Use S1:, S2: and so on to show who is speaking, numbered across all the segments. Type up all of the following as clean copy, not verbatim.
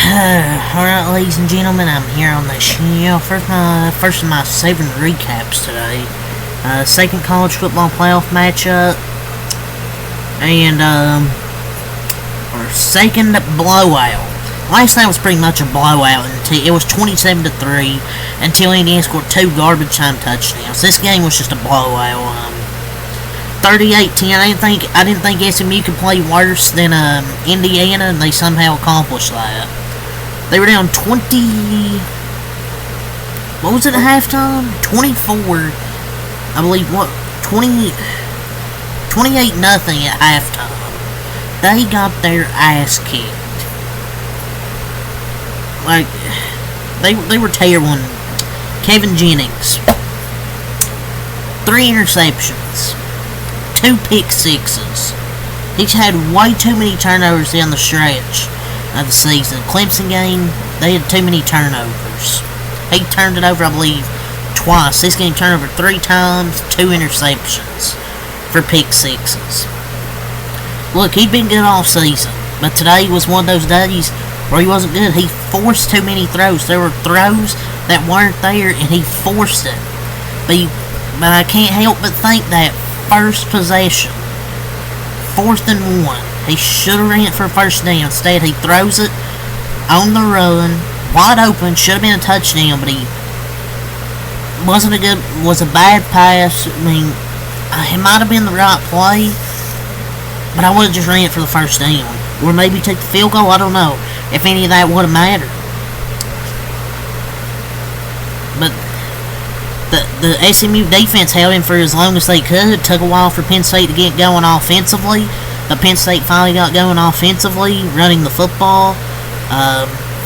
S1: Alright, ladies and gentlemen, I'm here on the show. First of my 7 recaps today. Second college football playoff matchup. And, our second blowout. Last night was pretty much a blowout. It was 27-3 until Indiana scored 2 garbage time touchdowns. This game was just a blowout. 38-10. I didn't think SMU could play worse than Indiana, and they somehow accomplished that. They were down 20. What was it at halftime? 24. I believe 28 nothing at halftime. They got their ass kicked. Like they were terrible. Kevin Jennings, 3 interceptions, 2 pick sixes. He's had way too many turnovers down the stretch of the season. Clemson game, they had too many turnovers. He turned it over, I believe, twice. This game turned over 3 times, 2 interceptions for pick sixes. Look, he'd been good all season, but today was one of those days where he wasn't good. He forced too many throws. There were throws that weren't there, and he forced it. But I can't help but think that first possession, 4th and 1, he should have ran it for a first down. Instead, he throws it on the run, wide open. Should have been a touchdown, but was a bad pass. I mean, it might have been the right play, but I would have just ran it for the first down, or maybe take the field goal. I don't know if any of that would have mattered. But the SMU defense held him for as long as they could. It took a while for Penn State to get going offensively, but Penn State finally got going offensively, running the football.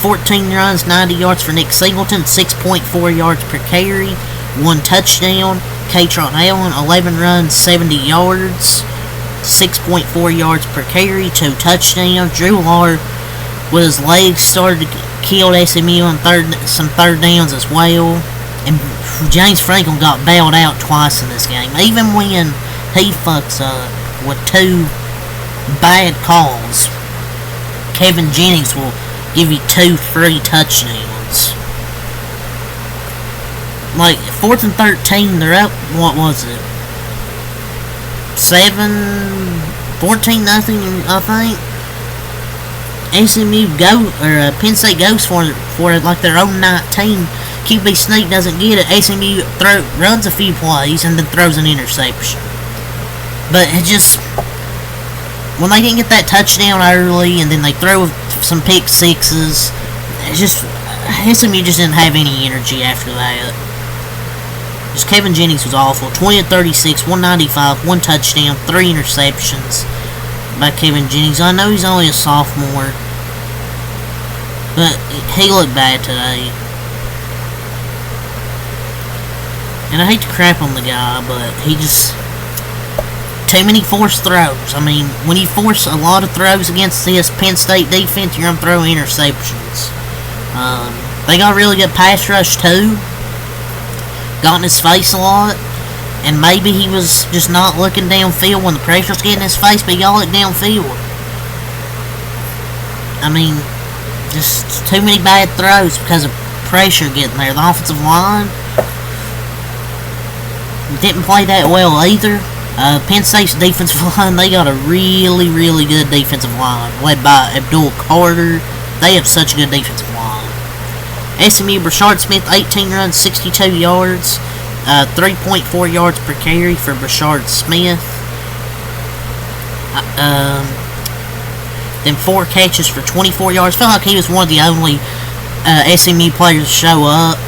S1: 14 runs, 90 yards for Nick Singleton, 6.4 yards per carry, 1 touchdown. Katron Allen, 11 runs, 70 yards, 6.4 yards per carry, 2 touchdowns. Drew Lahr, with his legs, started to kill SMU on some third downs as well. And James Franklin got bailed out twice in this game. Even when he fucks up with 2 bad calls, Kevin Jennings will give you 2 free touchdowns. Like, 4th and 13, they're up, what was it? 14 nothing, I think. Penn State goes for it like their own 19. QB Sneak doesn't get it. SMU runs a few plays and then throws an interception. But it just, when they didn't get that touchdown early and then they throw some pick sixes, SMU just didn't have any energy after that. Just Kevin Jennings was awful. 20-36, 195, 1 touchdown, 3 interceptions by Kevin Jennings. I know he's only a sophomore, but he looked bad today. And I hate to crap on the guy, but he just, too many forced throws. I mean, when you force a lot of throws against this Penn State defense, you're going to throw interceptions. They got a really good pass rush too. Got in his face a lot. And maybe he was just not looking downfield when the pressure was getting in his face, but he got looked downfield. I mean, just too many bad throws because of pressure getting there. The offensive line didn't play that well either. Penn State's defensive line, they got a really, really good defensive line, led by Abdul Carter. They have such a good defensive line. SMU, Brashard Smith, 18 runs, 62 yards, 3.4 yards per carry for Brashard Smith. Then 4 catches for 24 yards. Felt like he was one of the only SMU players to show up.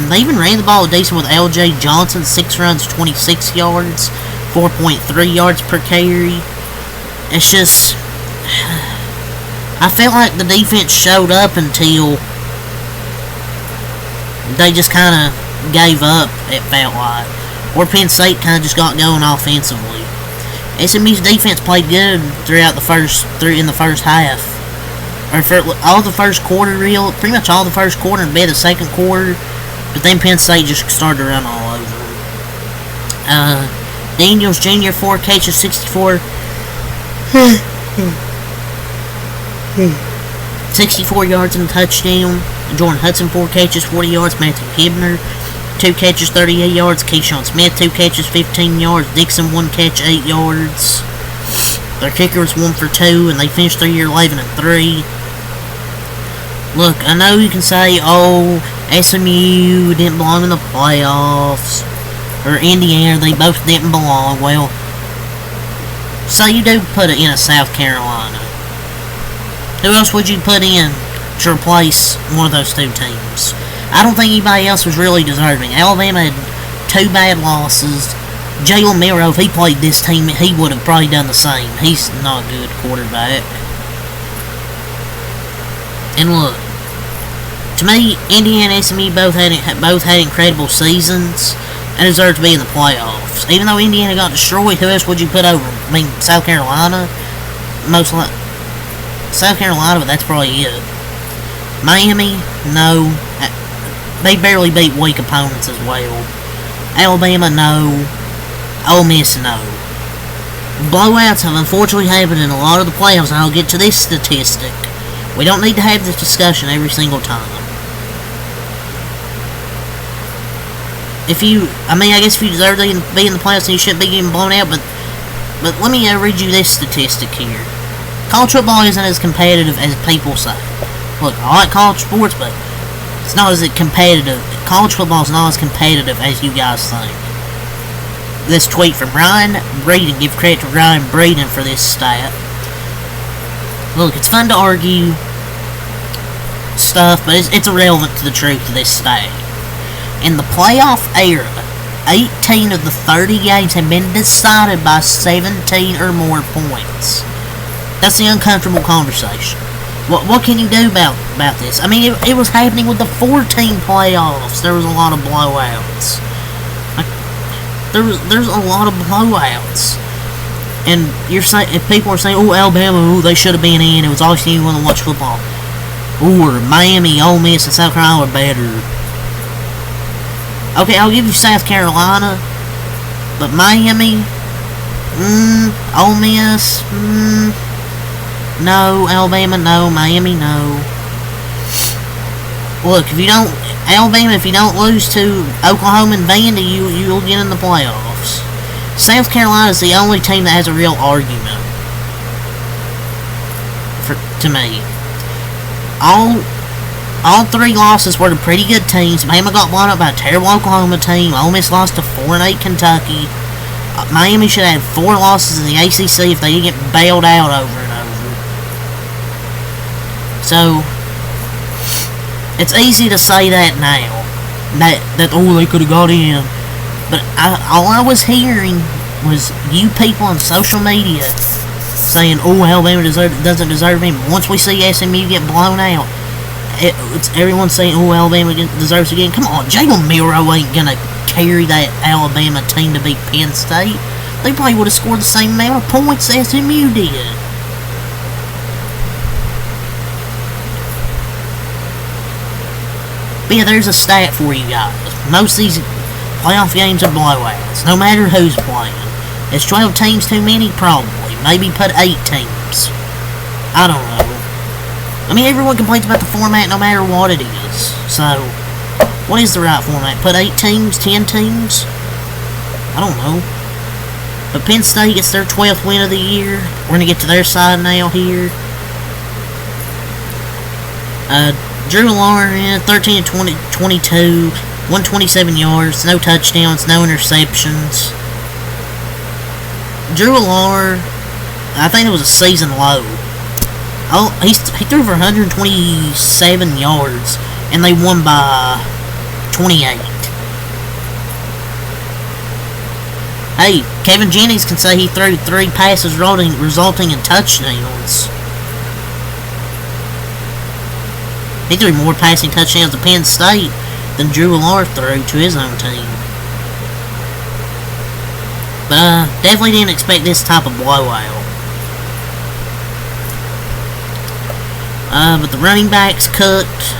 S1: They even ran the ball decent with L.J. Johnson, 6 runs, 26 yards, 4.3 yards per carry. It's just, I felt like the defense showed up until they just kind of gave up, it felt like. Or Penn State kind of just got going offensively. SMU's defense played good throughout in the first half. Or for all the first quarter, pretty much all the first quarter and a bit of the second quarter. But then Penn State just started to run all over them. Daniels Jr., 4 catches, 64 64 yards and a touchdown. Jordan Hudson, 4 catches, 40 yards. Matthew Hibner, 2 catches, 38 yards. Keyshawn Smith, 2 catches, 15 yards. Dixon, 1 catch, 8 yards. Their kicker was 1 for 2, and they finished their year 11-3. Look, I know you can say, oh, SMU didn't belong in the playoffs, or Indiana, they both didn't belong. Well, so you do put it in a South Carolina. Who else would you put in to replace one of those two teams? I don't think anybody else was really deserving. Alabama had 2 bad losses. Jalen Milroe, if he played this team, he would have probably done the same. He's not a good quarterback. And look, to me, Indiana and SMU both had incredible seasons and deserved to be in the playoffs. Even though Indiana got destroyed, who else would you put over? I mean, South Carolina? Most likely. South Carolina, but that's probably it. Miami? No. They barely beat weak opponents as well. Alabama? No. Ole Miss? No. Blowouts have unfortunately happened in a lot of the playoffs, and I'll get to this statistic. We don't need to have this discussion every single time. I guess if you deserve to be in the playoffs, then you shouldn't be getting blown out, but let me read you this statistic here. College football isn't as competitive as people say. Look, I like college sports, but it's not as competitive. College football is not as competitive as you guys think. This tweet from Ryan Breeden. Give credit to Ryan Breeden for this stat. Look, it's fun to argue stuff, but it's irrelevant to the truth of this stat. In the playoff era, 18 of the 30 games have been decided by 17 or more points. That's the uncomfortable conversation. What can you do about this? I mean, it was happening with the 14 playoffs. There was a lot of blowouts. There's a lot of blowouts. And if people are saying, oh, Alabama, they should have been in. It was obviously you want to watch football. Or Miami, Ole Miss, and South Carolina are better. Okay, I'll give you South Carolina, but Miami, Ole Miss, no. Alabama, no. Miami, no. Look, if you don't lose to Oklahoma and Vandy, you'll get in the playoffs. South Carolina is the only team that has a real argument to me. All 3 losses were to pretty good teams. Bama got blown up by a terrible Oklahoma team. Ole Miss lost to 4-8 Kentucky. Miami should have had 4 losses in the ACC if they didn't get bailed out over and over. So, it's easy to say that now. That they could have got in. But all I was hearing was you people on social media saying, oh, Alabama doesn't deserve him. Once we see SMU get blown out, it's everyone saying, oh, Alabama deserves to get in. Come on, Jalen Milroe ain't going to carry that Alabama team to beat Penn State. They probably would have scored the same amount of points SMU did. But yeah, there's a stat for you guys. Most of these playoff games are blowouts, no matter who's playing. Is 12 teams too many? Probably. Maybe put 8 teams. I don't know. I mean, everyone complains about the format no matter what it is. So, what is the right format? Put 8 teams? 10 teams? I don't know. But Penn State gets their 12th win of the year. We're going to get to their side now here. Drew Lawrence, 13 of 22, 127 yards, no touchdowns, no interceptions. Drew Lawrence, I think it was a season low. Oh, he threw for 127 yards, and they won by 28. Hey, Kevin Jennings can say he threw 3 passes resulting in touchdowns. He threw more passing touchdowns to Penn State than Drew Lawrence threw to his own team. But definitely didn't expect this type of blowout. But the running backs cooked.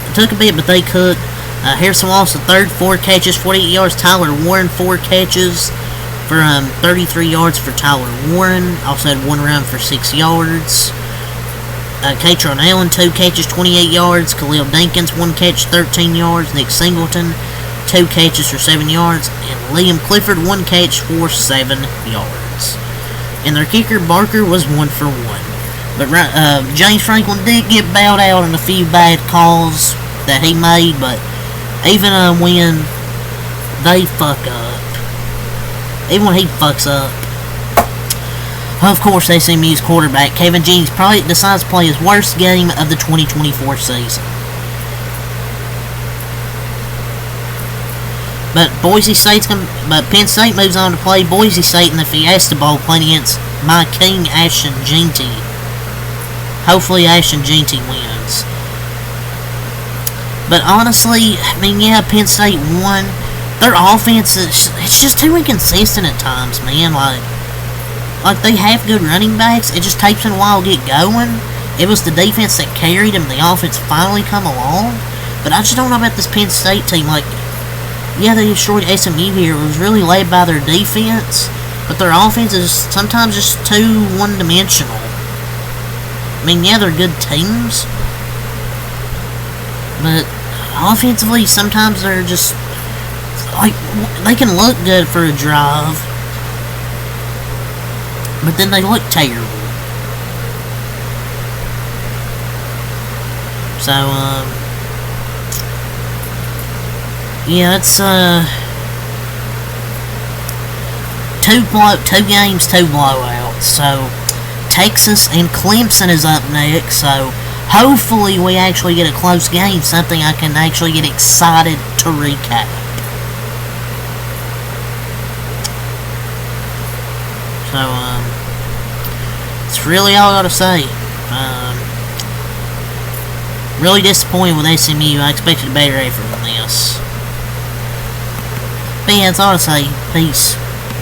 S1: It took a bit, but they cooked. Harrison lost the third, 4 catches, 48 yards. Tyler Warren, 4 catches for 33 yards for Tyler Warren. Also had 1 run for 6 yards. Katron Allen, 2 catches, 28 yards. Khalil Dinkins, 1 catch, 13 yards. Nick Singleton, 2 catches for 7 yards. And Liam Clifford, 1 catch for 7 yards. And their kicker, Barker, was 1 for 1. But James Franklin did get bailed out on a few bad calls that he made, but even when they fuck up, even when he fucks up, of course, SMU's quarterback, Kevin Jennings, probably decides to play his worst game of the 2024 season. But Penn State moves on to play Boise State in the Fiesta Bowl, playing against my king, Ashton Jeanty. Hopefully, Ashton Jeanty wins. But honestly, I mean, yeah, Penn State won. Their offense it's just too inconsistent at times, man. Like they have good running backs. It just takes them a while to get going. It was the defense that carried them. The offense finally come along. But I just don't know about this Penn State team. Like, yeah, they destroyed SMU here. It was really led by their defense. But their offense is sometimes just too one-dimensional. I mean, yeah, they're good teams. But offensively, sometimes they're just... like, they can look good for a drive. But then they look terrible. So, yeah, it's, 2 games, 2 blowouts. So, Texas and Clemson is up next. So, hopefully we actually get a close game. Something I can actually get excited to recap. So, it's really all I gotta say. Really disappointed with SMU. I expected a better effort than this. But yeah, that's all I say. Peace.